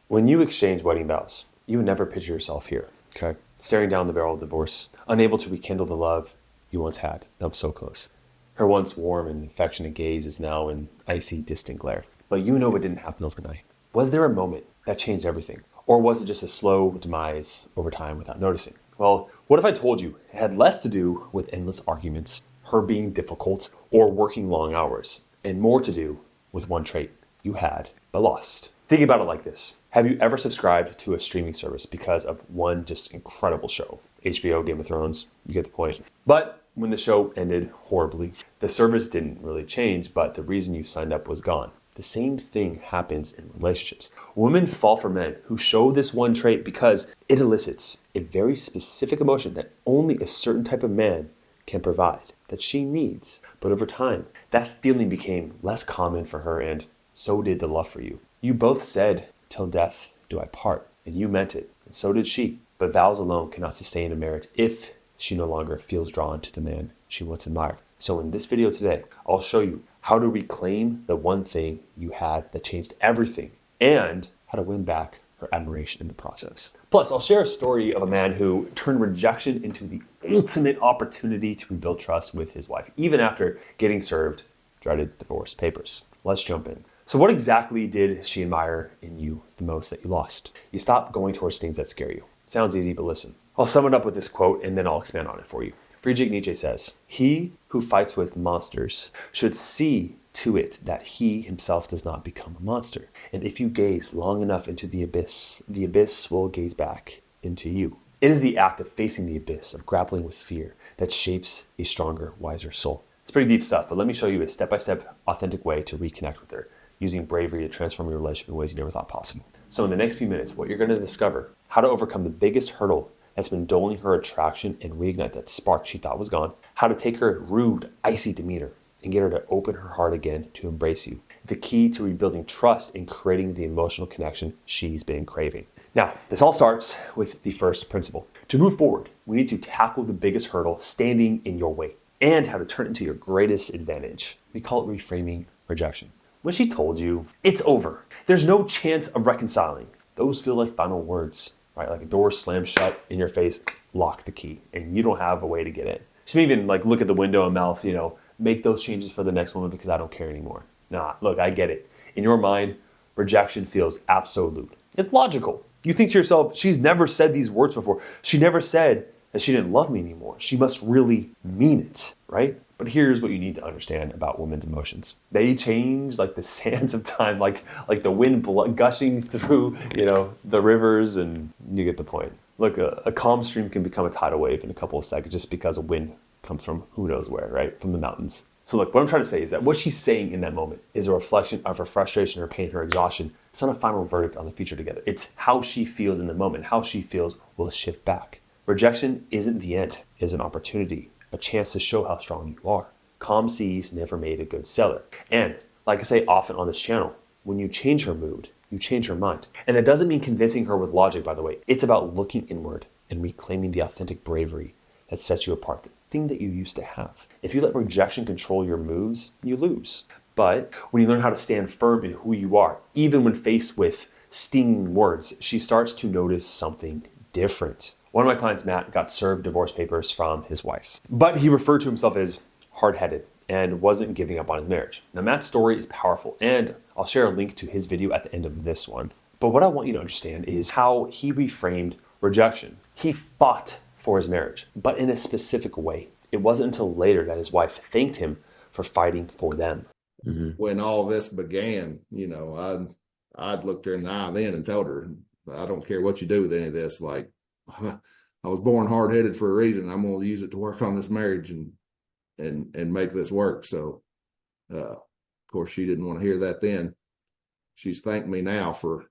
When you exchange wedding vows, you would never picture yourself here, okay? Staring down the barrel of divorce, unable to rekindle the love you once had. That was so close. Her once warm and affectionate gaze is now an icy, distant glare. But you know it didn't happen overnight. Was there a moment that changed everything? Or was it just a slow demise over time without noticing? Well, what if I told you it had less to do with endless arguments, her being difficult, or working long hours, and more to do with one trait you had but lost? Think about it like this. Have you ever subscribed to a streaming service because of one just incredible show? HBO, Game of Thrones, you get the point. But when the show ended horribly, the service didn't really change, but the reason you signed up was gone. The same thing happens in relationships. Women fall for men who show this one trait because it elicits a very specific emotion that only a certain type of man can provide, that she needs. But over time, that feeling became less common for her, and so did the love for you. You both said, "Till death do I part," and you meant it, and so did she. But vows alone cannot sustain a marriage if she no longer feels drawn to the man she once admired. So in this video today, I'll show you how to reclaim the one thing you had that changed everything, and how to win back her admiration in the process. Plus, I'll share a story of a man who turned rejection into the ultimate opportunity to rebuild trust with his wife, even after getting served dreaded divorce papers. Let's jump in. So what exactly did she admire in you the most that you lost? You stopped going towards things that scare you. Sounds easy, but listen. I'll sum it up with this quote and then I'll expand on it for you. Friedrich Nietzsche says, "He who fights with monsters should see to it that he himself does not become a monster. And if you gaze long enough into the abyss will gaze back into you." It is the act of facing the abyss, of grappling with fear, that shapes a stronger, wiser soul. It's pretty deep stuff, but let me show you a step-by-step, authentic way to reconnect with her, using bravery to transform your relationship in ways you never thought possible. So in the next few minutes, what you're going to discover, how to overcome the biggest hurdle that's been dulling her attraction and reignite that spark she thought was gone, how to take her rude, icy demeanor and get her to open her heart again to embrace you. The key to rebuilding trust and creating the emotional connection she's been craving. Now, this all starts with the first principle. To move forward, we need to tackle the biggest hurdle standing in your way and how to turn it into your greatest advantage. We call it reframing rejection. When she told you, "It's over, there's no chance of reconciling," those feel like final words, right? Like a door slammed shut in your face, lock the key, and you don't have a way to get in. She may even look at the window and mouth, make those changes for the next woman because I don't care anymore. Nah, look, I get it. In your mind, rejection feels absolute. It's logical. You think to yourself, she's never said these words before. She never said that she didn't love me anymore. She must really mean it, right? But here's what you need to understand about women's emotions. They change like the sands of time, like the wind gushing through, the rivers, and you get the point. Look, a calm stream can become a tidal wave in a couple of seconds just because a wind comes from who knows where, right? From the mountains. So look, what I'm trying to say is that what she's saying in that moment is a reflection of her frustration, her pain, her exhaustion. It's not a final verdict on the future together. It's how she feels in the moment. How she feels will shift back. Rejection isn't the end, it's an opportunity, a chance to show how strong you are. Calm seas never made a good seller. And like I say often on this channel, when you change her mood, you change her mind. And that doesn't mean convincing her with logic, by the way. It's about looking inward and reclaiming the authentic bravery that sets you apart, the thing that you used to have. If you let rejection control your moves, you lose. But when you learn how to stand firm in who you are, even when faced with stinging words, she starts to notice something different. One of my clients, Matt, got served divorce papers from his wife, but he referred to himself as hard-headed and wasn't giving up on his marriage. Now, Matt's story is powerful, and I'll share a link to his video at the end of this one. But what I want you to understand is how he reframed rejection. He fought for his marriage, but in a specific way. It wasn't until later that his wife thanked him for fighting for them. When all this began, I'd looked her in the eye then and told her, "I don't care what you do with any of this. Like, I was born hard-headed for a reason. I'm going to use it to work on this marriage and make this work." So, of course, she didn't want to hear that then. She's thanked me now for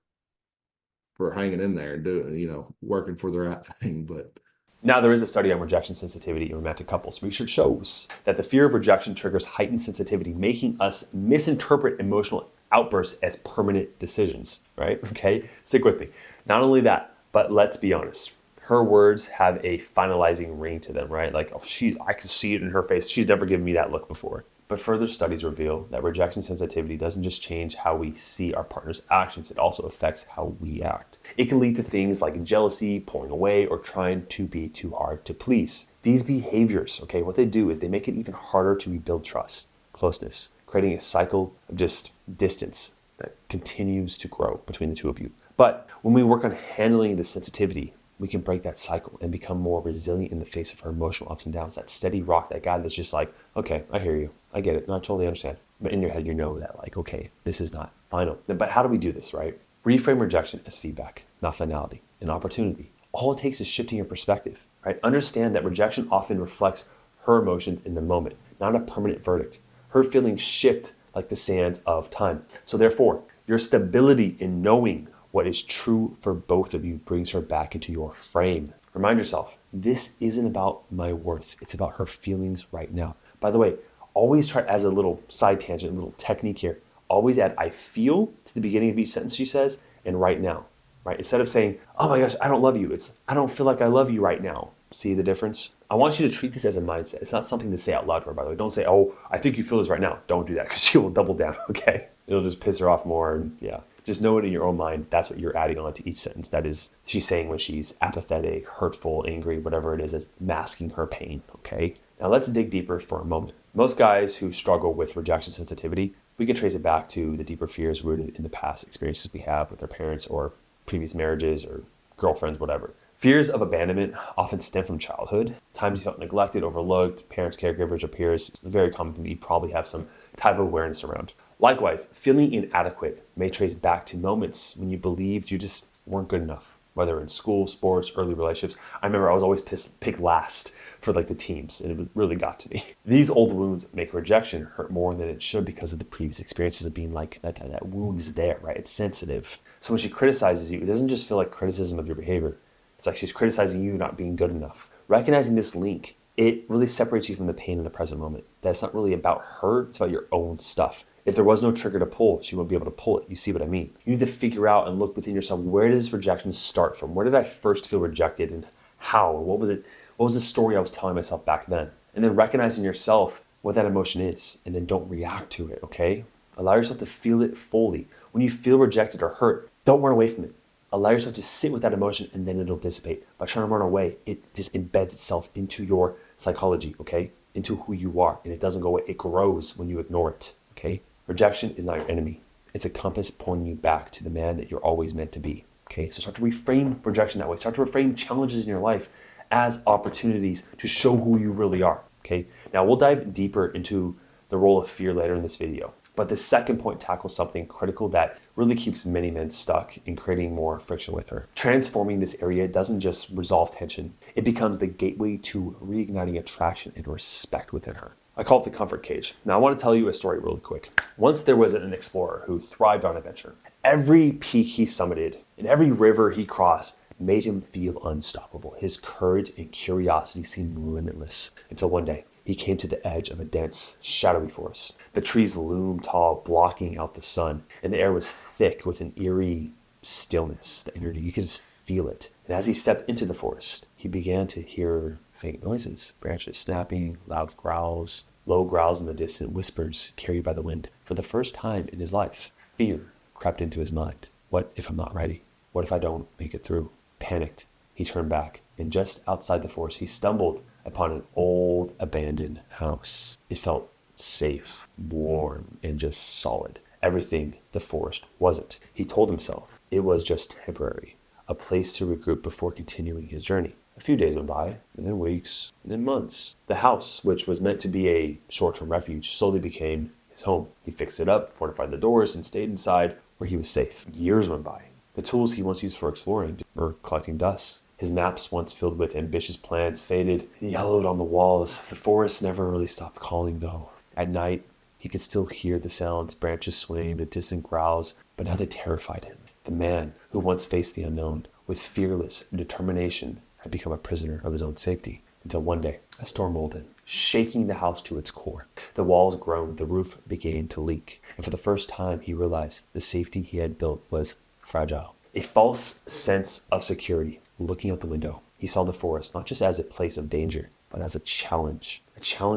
hanging in there and doing, working for the right thing. But now, there is a study on rejection sensitivity in romantic couples. Research shows that the fear of rejection triggers heightened sensitivity, making us misinterpret emotional outbursts as permanent decisions, right? Okay, stick with me. Not only that, but let's be honest. Her words have a finalizing ring to them, right? Like, I can see it in her face. She's never given me that look before. But further studies reveal that rejection sensitivity doesn't just change how we see our partner's actions, it also affects how we act. It can lead to things like jealousy, pulling away, or trying to be too hard to please. These behaviors, okay, what they do is they make it even harder to rebuild trust, closeness, creating a cycle of just distance that continues to grow between the two of you. But when we work on handling the sensitivity, we can break that cycle and become more resilient in the face of our emotional ups and downs. That steady rock, that guy that's just like, okay, I hear you. I get it. No, I totally understand. But in your head, you know that like, okay, this is not final. But how do we do this, right? Reframe rejection as feedback, not finality, an opportunity. All it takes is shifting your perspective, right? Understand that rejection often reflects her emotions in the moment, not a permanent verdict. Her feelings shift like the sands of time. So therefore, your stability in knowing what is true for both of you brings her back into your frame. Remind yourself, this isn't about my worth. It's about her feelings right now. By the way, always try, as a little side tangent, a little technique here, always add I feel to the beginning of each sentence she says and right now, right? Instead of saying, oh my gosh, I don't love you. It's, I don't feel like I love you right now. See the difference? I want you to treat this as a mindset. It's not something to say out loud to her, by the way. Don't say, oh, I think you feel this right now. Don't do that because she will double down, okay? It'll just piss her off more. And yeah. Just know it in your own mind. That's what you're adding on to each sentence. That is, she's saying when she's apathetic, hurtful, angry, whatever it is masking her pain, okay? Now let's dig deeper for a moment. Most guys who struggle with rejection sensitivity, we can trace it back to the deeper fears rooted in the past experiences we have with our parents or previous marriages or girlfriends, whatever. Fears of abandonment often stem from childhood. Times you felt neglected, overlooked, parents, caregivers, or peers. It's a very common thing you probably have some type of awareness around. Likewise, feeling inadequate may trace back to moments when you believed you just weren't good enough, whether in school, sports, early relationships. I remember I was always picked last for like the teams, and it really got to me. These old wounds make rejection hurt more than it should because of the previous experiences of being like, that wound is there, right? It's sensitive. So when she criticizes you, it doesn't just feel like criticism of your behavior. It's like she's criticizing you not being good enough. Recognizing this link, it really separates you from the pain in the present moment. That's not really about her, it's about your own stuff. If there was no trigger to pull, she won't be able to pull it. You see what I mean? You need to figure out and look within yourself, where does rejection start from? Where did I first feel rejected and how? And what was it? What was the story I was telling myself back then? And then recognizing yourself what that emotion is, and then don't react to it, okay? Allow yourself to feel it fully. When you feel rejected or hurt, don't run away from it. Allow yourself to sit with that emotion and then it'll dissipate. By trying to run away, it just embeds itself into your psychology, okay? Into who you are, and it doesn't go away. It grows when you ignore it, okay? Rejection is not your enemy. It's a compass pointing you back to the man that you're always meant to be, okay? So start to reframe rejection that way. Start to reframe challenges in your life as opportunities to show who you really are, okay? Now, we'll dive deeper into the role of fear later in this video. But the second point tackles something critical that really keeps many men stuck in creating more friction with her. Transforming this area doesn't just resolve tension. It becomes the gateway to reigniting attraction and respect within her. I call it the comfort cage. Now I want to tell you a story really quick. Once there was an explorer who thrived on adventure. Every peak he summited and every river he crossed made him feel unstoppable. His courage and curiosity seemed limitless until one day he came to the edge of a dense, shadowy forest. The trees loomed tall, blocking out the sun, and the air was thick with an eerie stillness, the energy. You could just feel it. And as he stepped into the forest, he began to hear faint noises, branches snapping, loud growls, low growls in the distant, whispers carried by the wind. For the first time in his life, fear crept into his mind. What if I'm not ready? What if I don't make it through? Panicked, he turned back, and just outside the forest, he stumbled upon an old, abandoned house. It felt safe, warm, and just solid. Everything the forest wasn't. He told himself it was just temporary, a place to regroup before continuing his journey. A few days went by, and then weeks, and then months. The house, which was meant to be a short-term refuge, slowly became his home. He fixed it up, fortified the doors, and stayed inside where he was safe. Years went by. The tools he once used for exploring were collecting dust. His maps, once filled with ambitious plans, faded and yellowed on the walls. The forest never really stopped calling, though. At night, he could still hear the sounds, branches swaying, the distant growls, but now they terrified him. The man who once faced the unknown with fearless determination had become a prisoner of his own safety, until one day a storm rolled in, shaking the house to its core. The walls groaned, the roof began to leak, and for the first time he realized the safety he had built was fragile. A false sense of security. Looking out the window, he saw the forest not just as a place of danger, but as a challenge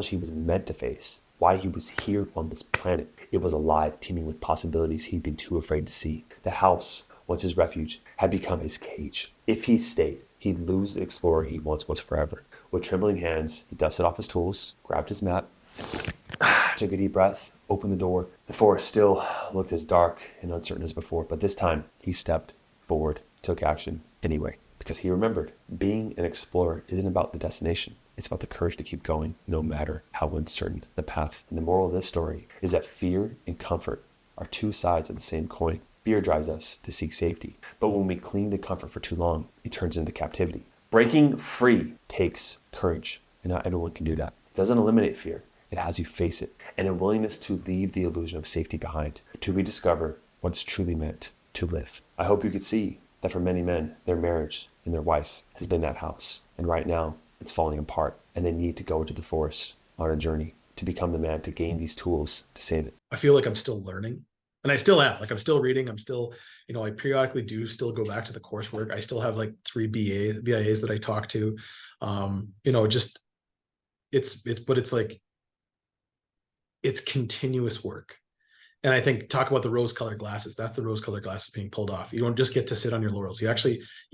he was meant to face. why he was here on this planet. It was alive, teeming with possibilities he'd been too afraid to see. The house, once his refuge, had become his cage. If he stayed, he'd lose the explorer he once was forever. With trembling hands, he dusted off his tools, grabbed his map, took a deep breath, opened the door. The forest still looked as dark and uncertain as before, but this time he stepped forward, took action anyway, because he remembered being an explorer isn't about the destination. It's about the courage to keep going, no matter how uncertain the path. And the moral of this story is that fear and comfort are two sides of the same coin. Fear drives us to seek safety, but when we cling to comfort for too long, it turns into captivity. Breaking free takes courage, and not everyone can do that. It doesn't eliminate fear. It has you face it, and a willingness to leave the illusion of safety behind, to rediscover what it's truly meant to live. I hope you could see that for many men, their marriage and their wife has been that house, and right now it's falling apart, and they need to go into the forest on a journey to become the man to gain these tools to save it. I feel like I'm still learning, and I still am. Like I'm still reading. I'm still, I periodically do still go back to the coursework. I still have like 3 BIAs that I talk to. Just it's like it's continuous work. And I think talk about the rose-colored glasses. That's the rose-colored glasses being pulled off. You don't just get to sit on your laurels. You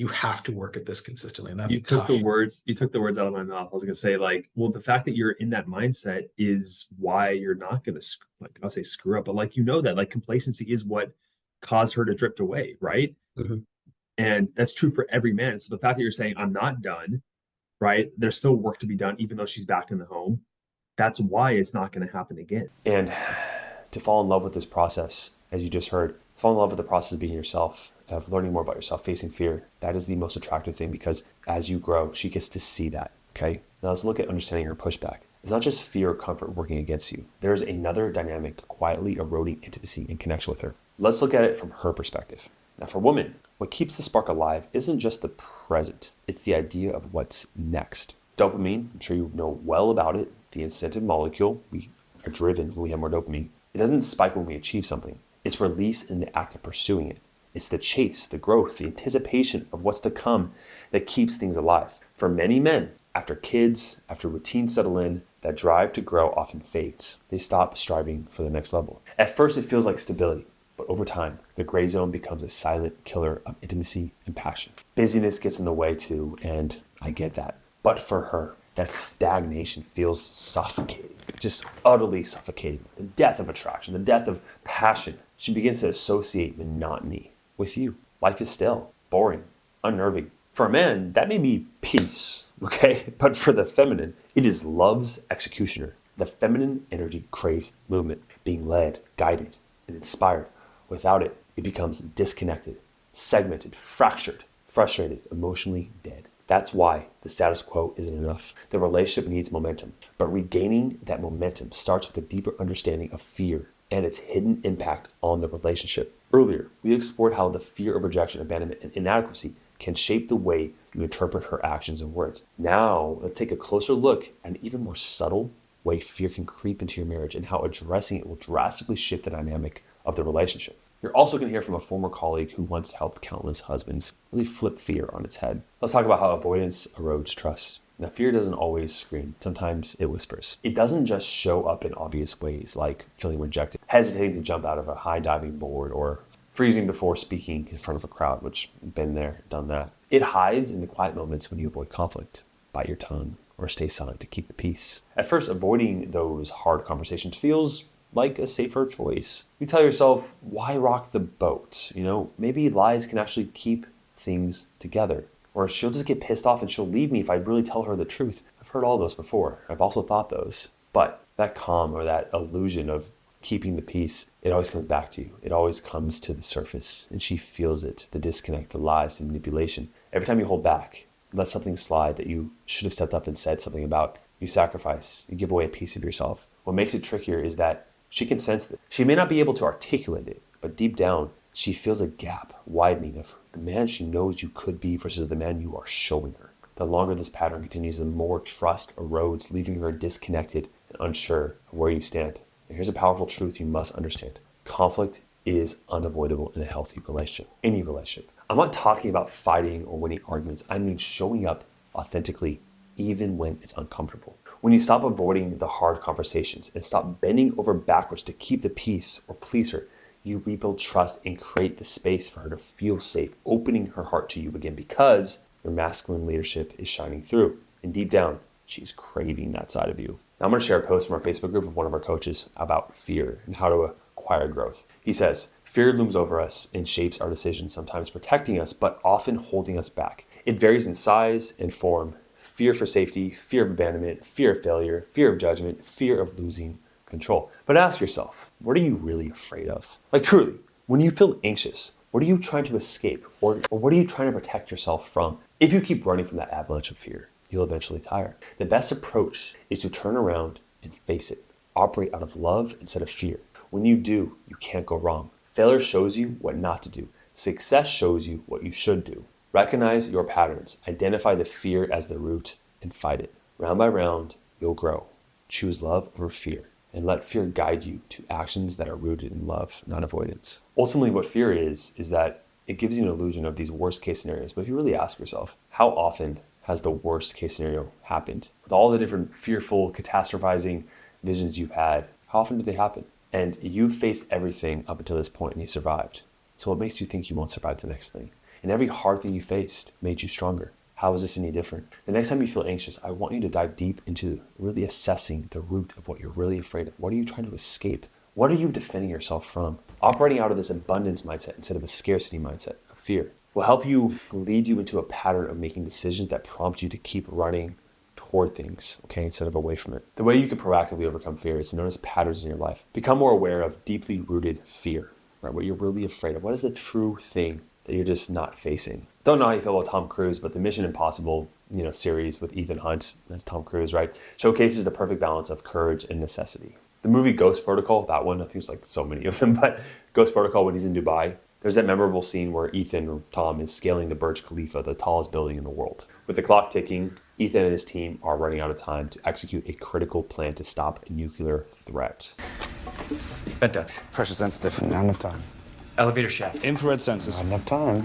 have to work at this consistently. And that's tough. You took the words out of my mouth. I was gonna say, like, well, the fact that you're in that mindset is why you're not gonna, like, I'll say screw up, but like, that like complacency is what caused her to drift away, right? Mm-hmm. And that's true for every man. So the fact that you're saying I'm not done, right? There's still work to be done, even though she's back in the home. That's why it's not going to happen again. And to fall in love with this process, as you just heard, fall in love with the process of being yourself, of learning more about yourself, facing fear. That is the most attractive thing, because as you grow, she gets to see that, okay? Now let's look at understanding her pushback. It's not just fear or comfort working against you. There's another dynamic quietly eroding intimacy and connection with her. Let's look at it from her perspective. Now for women, what keeps the spark alive isn't just the present, it's the idea of what's next. Dopamine, I'm sure you know well about it, the incentive molecule. We are driven when we have more dopamine. It doesn't spike when we achieve something. It's released in the act of pursuing it. It's the chase, the growth, the anticipation of what's to come that keeps things alive. For many men, after kids, after routines settle in, that drive to grow often fades. They stop striving for the next level. At first, it feels like stability, but over time, the gray zone becomes a silent killer of intimacy and passion. Busyness gets in the way too, and I get that. But for her, that stagnation feels suffocating, just utterly suffocating. The death of attraction, the death of passion. She begins to associate monotony with you. Life is stale, boring, unnerving. For a man, that may be peace, okay? But for the feminine, it is love's executioner. The feminine energy craves movement, being led, guided, and inspired. Without it, it becomes disconnected, segmented, fractured, frustrated, emotionally dead. That's why the status quo isn't enough. The relationship needs momentum. But regaining that momentum starts with a deeper understanding of fear and its hidden impact on the relationship. Earlier, we explored how the fear of rejection, abandonment, and inadequacy can shape the way you interpret her actions and words. Now, let's take a closer look at an even more subtle way fear can creep into your marriage and how addressing it will drastically shift the dynamic of the relationship. You're also going to hear from a former colleague who once helped countless husbands really flip fear on its head. Let's talk about how avoidance erodes trust. Now, fear doesn't always scream. Sometimes it whispers. It doesn't just show up in obvious ways, like feeling rejected, hesitating to jump out of a high diving board, or freezing before speaking in front of a crowd, which been there, done that. It hides in the quiet moments when you avoid conflict, bite your tongue, or stay silent to keep the peace. At first, avoiding those hard conversations feels like a safer choice. You tell yourself, why rock the boat? Maybe lies can actually keep things together. Or she'll just get pissed off and she'll leave me if I really tell her the truth. I've heard all those before. I've also thought those. But that calm or that illusion of keeping the peace, it always comes back to you. It always comes to the surface. And she feels it, the disconnect, the lies, the manipulation. Every time you hold back, let something slide that you should have stepped up and said something about, you sacrifice, you give away a piece of yourself. What makes it trickier is that she can sense that. She may not be able to articulate it, but deep down, she feels a gap widening of the man she knows you could be versus the man you are showing her. The longer this pattern continues, the more trust erodes, leaving her disconnected and unsure of where you stand. And here's a powerful truth you must understand. Conflict is unavoidable in a healthy relationship, any relationship. I'm not talking about fighting or winning arguments. I mean showing up authentically, even when it's uncomfortable. When you stop avoiding the hard conversations and stop bending over backwards to keep the peace or please her, you rebuild trust and create the space for her to feel safe, opening her heart to you again because your masculine leadership is shining through. And deep down, she's craving that side of you. Now I'm going to share a post from our Facebook group of one of our coaches about fear and how to acquire growth. He says, fear looms over us and shapes our decisions, sometimes protecting us, but often holding us back. It varies in size and form. Fear for safety, fear of abandonment, fear of failure, fear of judgment, fear of losing control. But ask yourself, what are you really afraid of? Like truly, when you feel anxious, what are you trying to escape? Or what are you trying to protect yourself from? If you keep running from that avalanche of fear, you'll eventually tire. The best approach is to turn around and face it. Operate out of love instead of fear. When you do, you can't go wrong. Failure shows you what not to do. Success shows you what you should do. Recognize your patterns. Identify the fear as the root and fight it. Round by round, you'll grow. Choose love over fear and let fear guide you to actions that are rooted in love, not avoidance. Ultimately, what fear is that it gives you an illusion of these worst case scenarios. But if you really ask yourself, how often has the worst case scenario happened? With all the different fearful, catastrophizing visions you've had, how often do they happen? And you've faced everything up until this point and you survived. So what makes you think you won't survive the next thing? And every hard thing you faced made you stronger. How is this any different? The next time you feel anxious, I want you to dive deep into really assessing the root of what you're really afraid of. What are you trying to escape? What are you defending yourself from? Operating out of this abundance mindset instead of a scarcity mindset of fear will help you lead you into a pattern of making decisions that prompt you to keep running toward things, okay, instead of away from it. The way you can proactively overcome fear is to notice patterns in your life. Become more aware of deeply rooted fear, right? What you're really afraid of. What is the true thing that you're just not facing? Don't know how you feel about Tom Cruise, but the Mission Impossible, series with Ethan Hunt, that's Tom Cruise, right? Showcases the perfect balance of courage and necessity. The movie Ghost Protocol, that one, I think there's like so many of them, but Ghost Protocol, when he's in Dubai, there's that memorable scene where Ethan, or Tom, is scaling the Burj Khalifa, the tallest building in the world. With the clock ticking, Ethan and his team are running out of time to execute a critical plan to stop a nuclear threat. Vent duct. Pressure sensitive. Not enough time. Elevator shaft. Infrared sensors. Not enough time.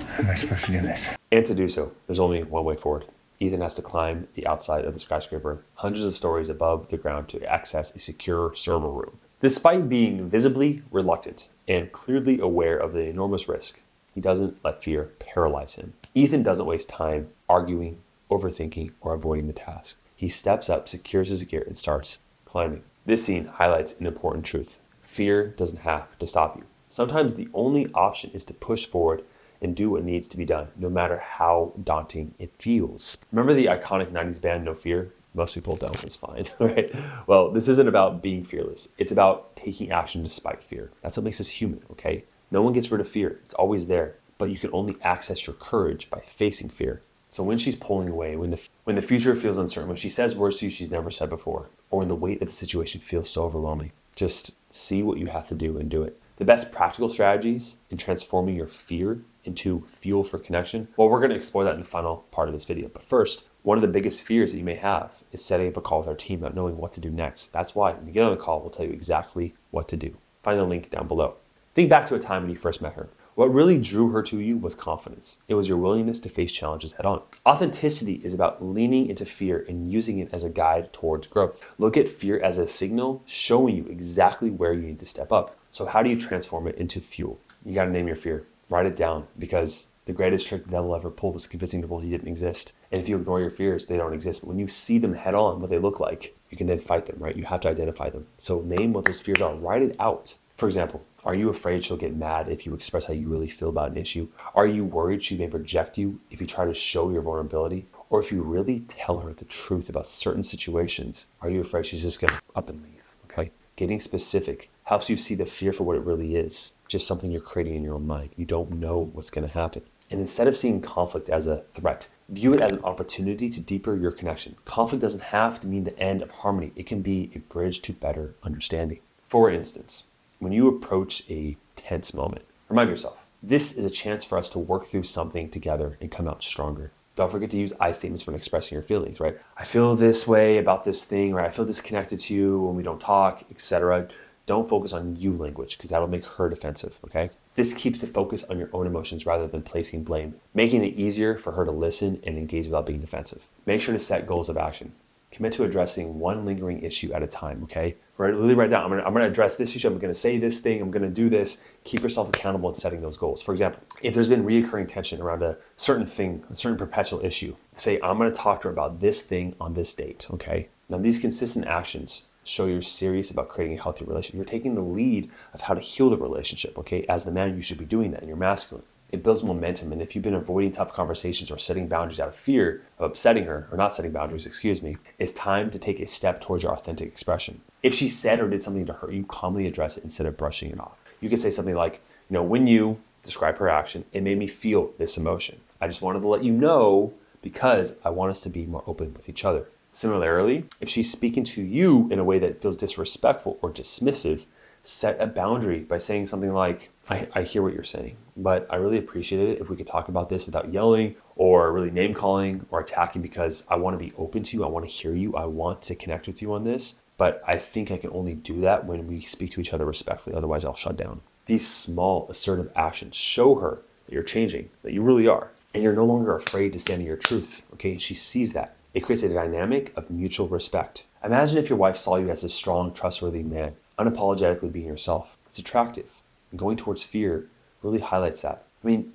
How am I supposed to do this? And to do so, there's only one way forward. Ethan has to climb the outside of the skyscraper, hundreds of stories above the ground to access a secure server room. Despite being visibly reluctant and clearly aware of the enormous risk, he doesn't let fear paralyze him. Ethan doesn't waste time arguing, overthinking, or avoiding the task. He steps up, secures his gear, and starts climbing. This scene highlights an important truth. Fear doesn't have to stop you. Sometimes the only option is to push forward and do what needs to be done, no matter how daunting it feels. Remember the iconic 90s band No Fear? Most people don't, it's fine, right? Well, this isn't about being fearless. It's about taking action despite fear. That's what makes us human, okay? No one gets rid of fear. It's always there, but you can only access your courage by facing fear. So when she's pulling away, when the future feels uncertain, when she says words to you she's never said before, or when the weight of the situation feels so overwhelming, just see what you have to do and do it. The best practical strategies in transforming your fear into fuel for connection, well, we're going to explore that in the final part of this video. But first, one of the biggest fears that you may have is setting up a call with our team, not knowing what to do next. That's why when you get on the call, we'll tell you exactly what to do. Find the link down below. Think back to a time when you first met her. What really drew her to you was confidence. It was your willingness to face challenges head on. Authenticity is about leaning into fear and using it as a guide towards growth. Look at fear as a signal showing you exactly where you need to step up. So how do you transform it into fuel? You got to name your fear. Write it down, because the greatest trick the devil ever pulled was convincing the world he didn't exist. And if you ignore your fears, they don't exist. But when you see them head on, what they look like, you can then fight them, right? You have to identify them. So name what those fears are. Write it out. For example, are you afraid she'll get mad if you express how you really feel about an issue? Are you worried she may reject you if you try to show your vulnerability? Or if you really tell her the truth about certain situations, are you afraid she's just going to up and leave? Okay? Getting specific helps you see the fear for what it really is. Just something you're creating in your own mind. You don't know what's going to happen. And instead of seeing conflict as a threat, view it as an opportunity to deepen your connection. Conflict doesn't have to mean the end of harmony. It can be a bridge to better understanding. For instance, when you approach a tense moment, remind yourself, this is a chance for us to work through something together and come out stronger. Don't forget to use I statements when expressing your feelings, right? I feel this way about this thing, right? I feel disconnected to you when we don't talk, etc. Don't focus on you language because that'll make her defensive, okay? This keeps the focus on your own emotions rather than placing blame, making it easier for her to listen and engage without being defensive. Make sure to set goals of action. Commit to addressing one lingering issue at a time, okay? Really write down, I'm gonna address this issue, I'm gonna say this thing, I'm gonna do this. Keep yourself accountable in setting those goals. For example, if there's been reoccurring tension around a certain thing, a certain perpetual issue, say, I'm gonna talk to her about this thing on this date, okay? Now these consistent actions show you're serious about creating a healthy relationship. You're taking the lead of how to heal the relationship, okay? As the man, you should be doing that, and you're masculine. It builds momentum, and if you've been avoiding tough conversations or setting boundaries out of fear of upsetting her, or not setting boundaries, excuse me, it's time to take a step towards your authentic expression. If she said or did something to hurt you, calmly address it instead of brushing it off. You can say something like, when you describe her action, it made me feel this emotion. I just wanted to let you know because I want us to be more open with each other. Similarly, if she's speaking to you in a way that feels disrespectful or dismissive, set a boundary by saying something like, I hear what you're saying, but I really appreciate it if we could talk about this without yelling or really name calling or attacking, because I want to be open to you. I want to hear you. I want to connect with you on this, but I think I can only do that when we speak to each other respectfully. Otherwise, I'll shut down. These small assertive actions show her that you're changing, that you really are, and you're no longer afraid to stand in your truth, okay? She sees that. It creates a dynamic of mutual respect. Imagine if your wife saw you as a strong, trustworthy man, unapologetically being yourself. It's attractive. And going towards fear really highlights that.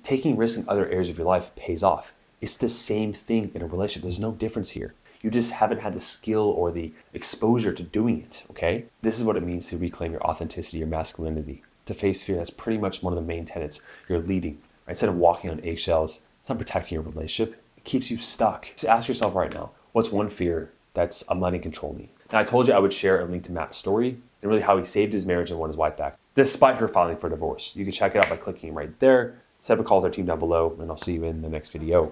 Taking risks in other areas of your life pays off. It's the same thing in a relationship. There's no difference here. You just haven't had the skill or the exposure to doing it, okay? This is what it means to reclaim your authenticity, your masculinity. To face fear, that's pretty much one of the main tenets. You're leading, right? Instead of walking on eggshells, it's not protecting your relationship. It keeps you stuck. Just ask yourself right now, what's one fear that's I'm letting control me? Now, I told you I would share a link to Matt's story and really how he saved his marriage and won his wife back, despite her filing for divorce. You can check it out by clicking right there. Set up a call with our team down below, and I'll see you in the next video.